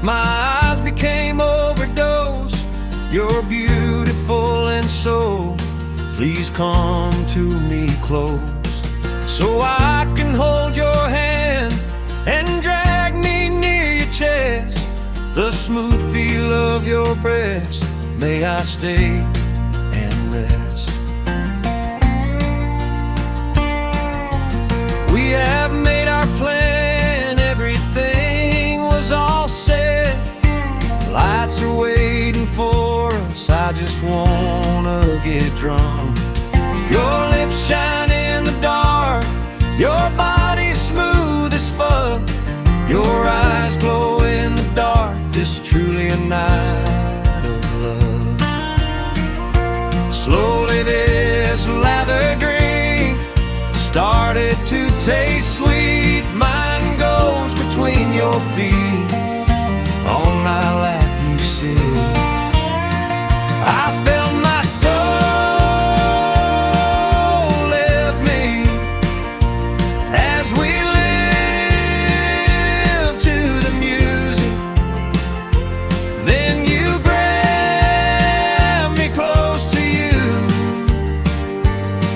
My eyes became overdosed. You're beautiful and so please come to me close, so I can hold your hand and drag me near your chest. The smooth feel of your breast, may I stay and rest. We have made our plan, everything was all set. Lights are waiting for us, I just wanna get drunk. Your lips shine in the dark, your body's smooth as fuck. Your eyes glow in the dark, this truly a night of love. Slowly this lather drink started to taste sweet. Mine goes between your feet, on my lap you sit. I felt my soul left me as we lived to the music. Then you grabbed me close to you.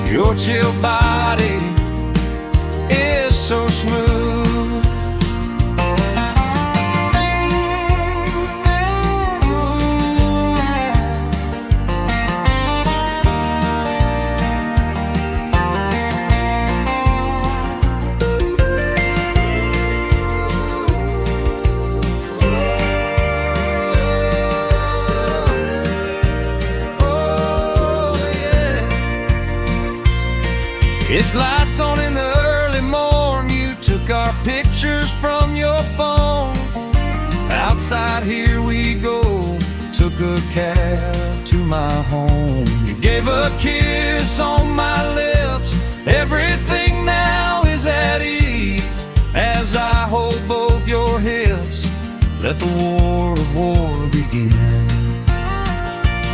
Your chill body is so smooth. It's lights on in the early morn. You took our pictures from your phone. Outside here we go, took a cab to my home. You gave a kiss on my lips, everything now is at ease. As I hold both your hips, let the war of war begin.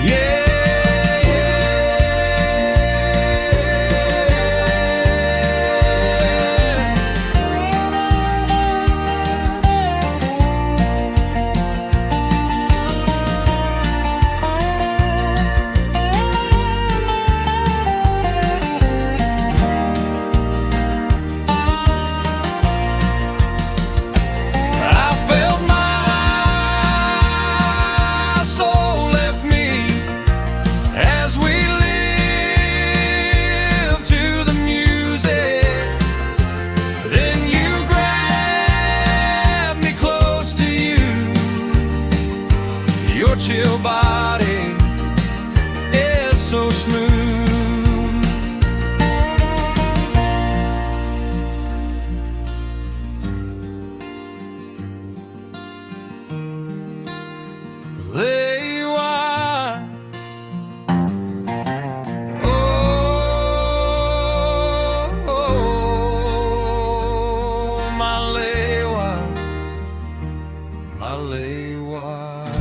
Yeah. Your chill body is so smooth. Lay wide. Oh, my lay wide, my lay wide.